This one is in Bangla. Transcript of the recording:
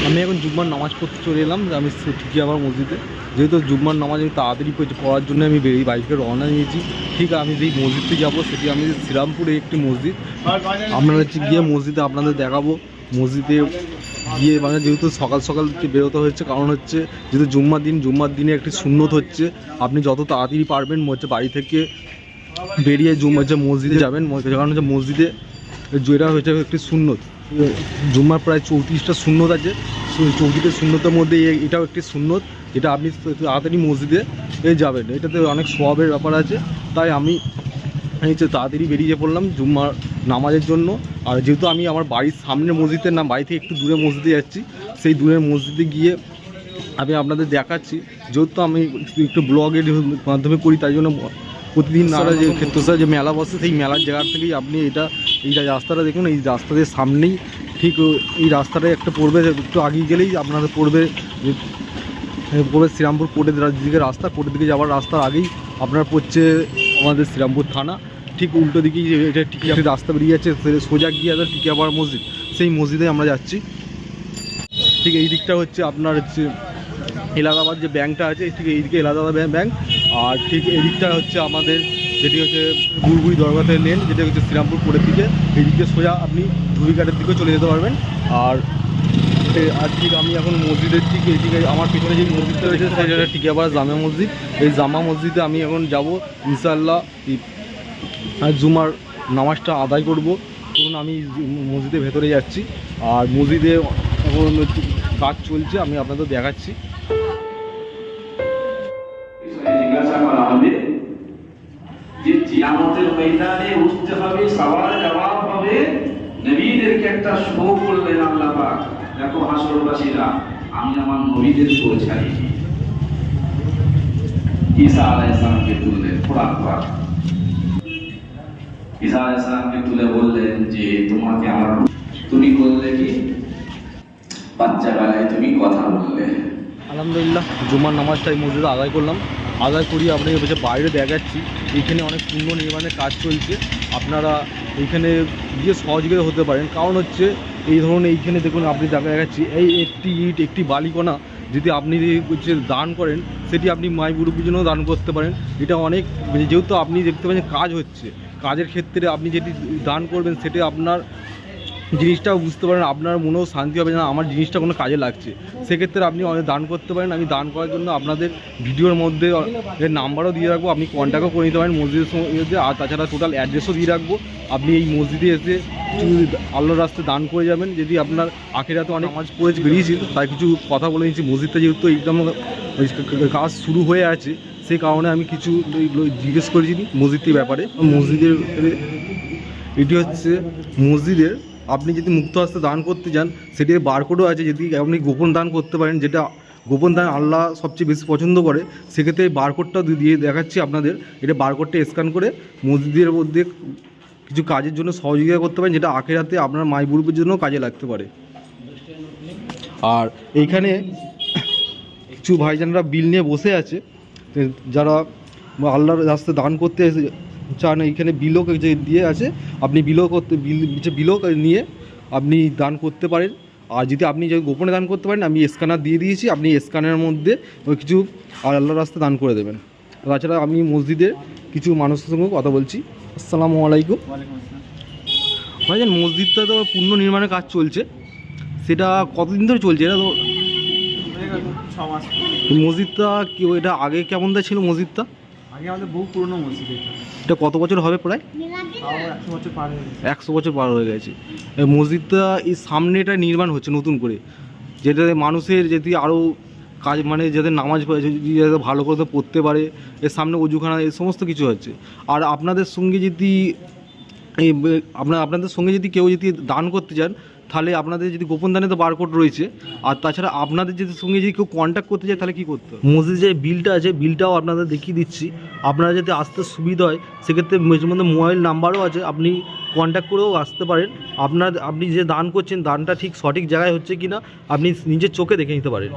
আমি এখন জুম্মার নামাজ পড়তে চলে এলাম। আমি ঠিকই আমার মসজিদে, যেহেতু জুম্মার নামাজ আমি তাড়াতাড়ি পড়ার জন্য আমি বাইকে রওনা নিয়েছি। ঠিক আমি যেই মসজিদে যাব সেটি আমি শ্রীরামপুরে একটি মসজিদ, আপনারা হচ্ছে গিয়ে মসজিদে আপনাদের দেখাবো। মসজিদে গিয়ে মানে যেহেতু সকাল সকাল বেরোতে হচ্ছে, কারণ হচ্ছে যেহেতু জুম্মার দিনে একটি সুন্নত হচ্ছে। আপনি যত তাড়াতাড়ি পারবেন হচ্ছে বাড়ি থেকে বেরিয়ে মসজিদে যাবেন, কারণ হচ্ছে মসজিদে যেটা হচ্ছে একটি সুন্নত। জুম্মার প্রায় 34টা সুন্নত আছে, 34টা সুন্নতের মধ্যে এটাও একটি সুন্নত, যেটা আপনি তাড়াতাড়ি মসজিদে যাবেন। এটাতে অনেক সওয়াবের ব্যাপার আছে, তাই আমি তাড়াতাড়ি বেরিয়ে পড়লাম জুম্মার নামাজের জন্য। আর যেহেতু আমি আমার বাড়ির সামনের মসজিদের না, বাড়ি থেকে একটু দূরে মসজিদে যাচ্ছি, সেই দূরের মসজিদে গিয়ে আমি আপনাদের দেখাচ্ছি। যেহেতু আমি একটু ব্লগের মাধ্যমে করি, তাই জন্য প্রতিদিন যে ক্ষেত্রসার যে মেলা বসে সেই মেলার জায়গা থেকেই আপনি এই রাস্তাটা দেখুন। এই রাস্তাদের সামনেই ঠিক এই রাস্তাটায় একটা পড়বে, একটু আগিয়ে গেলেই আপনাদের পড়বে শ্রীরামপুর কোর্টের দিকে রাস্তা, কোর্টের দিকে যাওয়ার রাস্তার আগেই আপনার পড়ছে আমাদের শ্রীরামপুর থানা। ঠিক উল্টো দিকেই এটা টিকিয়াবাড়ি রাস্তা বেরিয়ে যাচ্ছে, সোজা গিয়ে টিকিয়াবাড়ি মসজিদ, সেই মসজিদে আমরা যাচ্ছি। ঠিক এই দিকটা হচ্ছে আপনার হচ্ছে এলাহাবাদ যে ব্যাংকটা আছে, ঠিক এইদিকে এলাহাবাদ ব্যাংক। আর ঠিক এই দিকটা হচ্ছে আমাদের যেটি হচ্ছে গুড়গুড়ি দরগাতে লেন, যেটা হচ্ছে শ্রীরামপুর কোর্টের দিকে। এই দিকে সোজা আপনি ধুবিঘাটের দিকেও চলে যেতে পারবেন। আর ঠিক আমি এখন মসজিদের ঠিক এইদিকে আমার পিছনে যে মসজিদটা রয়েছে সেটা টিকিয়াপাড়া জামা মসজিদ। এই জামা মসজিদে আমি এখন যাব ইনশাআল্লাহ, জুমার নামাজটা আদায় করব। তখন আমি মসজিদের ভেতরে যাচ্ছি, আর মসজিদে এখন কাজ চলছে, আমি আপনাদের দেখাচ্ছি। জিজ্ঞাসা করা হবে যে কিয়ামতের ময়দানে উঠতে হবে, সওয়াল জবাব হবে। নবীদেরকে একটা শো করলেন আল্লাহ পাক, দেখো হাসরবাসীরা, আমি আমার নবীদের পৌঁছাই। ঈসা আলাইহিস সালামকে তুললেন, কোরআন ঈসা আলাইহিস সালামকে তুলে বললেন যে তোমাকে আমার, তুমি করলে কি বাচ্চা বেলায় তুমি কথা বললে। আলহামদুলিল্লাহ জুমার নামাজটা এই মসজিদে আদায় করলাম। আদায় করি আপনাকে হচ্ছে বাইরে দেখাচ্ছি, এইখানে অনেক পুণ্য নির্মাণের কাজ চলছে। আপনারা এইখানে গিয়ে সহযোগিতা হতে পারেন, কারণ হচ্ছে এই ধরনের এইখানে দেখুন আপনি দেখাচ্ছি এই একটি ইট একটি বালিকণা যদি আপনি হচ্ছে দান করেন, সেটি আপনি মাই মুরব্বির জন্য দান করতে পারেন। এটা অনেক, যেহেতু আপনি দেখতে পাচ্ছেন কাজ হচ্ছে, কাজের ক্ষেত্রে আপনি যেটি দান করবেন সেটি আপনার জিনিসটাও বুঝতে পারেন, আপনার মনেও শান্তি হবে না আমার জিনিসটা কোনো কাজে লাগছে। সেক্ষেত্রে আপনি অনেক দান করতে পারেন। আমি দান করার জন্য আপনাদের ভিডিওর মধ্যে এর নাম্বারও দিয়ে রাখবো, আপনি কন্ট্যাক্টও করে নিতে পারেন মসজিদের সঙ্গে। আর তাছাড়া টোটাল অ্যাড্রেসও দিয়ে রাখবো। আপনি এই মসজিদে এসে আল্লাহর রাস্তায় দান করে যাবেন। যদি আপনার আখেরাতে অনেক নামাজ পড়ে বেরিয়েছিল, তাই কিছু কথা বলে নিচ্ছি। মসজিদটা যেহেতু একদম কাজ শুরু হয়ে আছে, সেই কারণে আমি কিছু জিজ্ঞেস করেছি মসজিদটির ব্যাপারে। মসজিদের এটি হচ্ছে মসজিদের, আপনি যদি মুক্ত হস্তে দান করতে যান সেটির বারকোডও আছে। যদি আপনি গোপন দান করতে পারেন, যেটা গোপন দান আল্লাহ সবচেয়ে বেশি পছন্দ করে, সেক্ষেত্রে বারকোডটা দিয়ে দেখাচ্ছি আপনাদের। এটা বারকোডটা স্ক্যান করে মসজিদের মধ্যে কিছু কাজের জন্য সহযোগিতা করতে পারেন, যেটা আখেরাতে আপনার মাই বুড়ুপের জন্য কাজে লাগতে পারে। আর এইখানে কিছু ভাইজানরা বিল নিয়ে বসে আছে, যারা আল্লাহর রাস্তায় দান করতে চান। এইখানে বিলও যে দিয়ে আছে, আপনি বিলও নিয়ে আপনি দান করতে পারেন। আর যদি আপনি যদি গোপনে দান করতে পারেন, আমি স্ক্যানার দিয়ে দিয়েছি, আপনি স্ক্যানারের মধ্যে ওই কিছু আল্লাহর রাস্তায় দান করে দেবেন। তাছাড়া আমি মসজিদের কিছু মানুষের সঙ্গে কথা বলছি। আসসালামু আলাইকুম। ভাইজান, মসজিদটা তো পূর্ণ নির্মাণের কাজ চলছে, সেটা কতদিন ধরে চলছে? এটা তো 6 মাস। মসজিদটা কি, এটা আগে কেমন ছিল মসজিদটা? আগে আমাদের বহু পুরনো মসজিদ। এটা কত বছর হবে? প্রায় 100 বছর পার হয়ে গেছে। 100 বছর পার হয়ে গেছে। এই মসজিদটা এই সামনে এটা নির্মাণ হচ্ছে নতুন করে, যেটাতে মানুষের যদি আরও কাজ, মানে যাতে নামাজ যাতে ভালো করে পড়তে পারে, এর সামনে অজুখানা, এই সমস্ত কিছু হচ্ছে। আর আপনাদের সঙ্গে যদি এই আপনাদের সঙ্গে যদি কেউ যদি দান করতে চান, তাহলে আপনাদের যদি গোপন দানে তো বারকোড রয়েছে। আর তাছাড়া আপনাদের যদি সঙ্গে যদি কেউ কন্ট্যাক্ট করতে চায়, তাহলে কী করতে হবে? মসজিদে যে বিলটা আছে, বিলটাও আপনাদের দেখিয়ে দিচ্ছি। আপনারা যদি আসতে সুবিধা হয়, সেক্ষেত্রে মেঝের মধ্যে মোবাইল নাম্বারও আছে, আপনি কন্ট্যাক্ট করেও আসতে পারেন। আপনি যে দান করছেন, দানটা ঠিক সঠিক জায়গায় হচ্ছে কি না আপনি নিজের চোখে দেখে নিতে পারেন।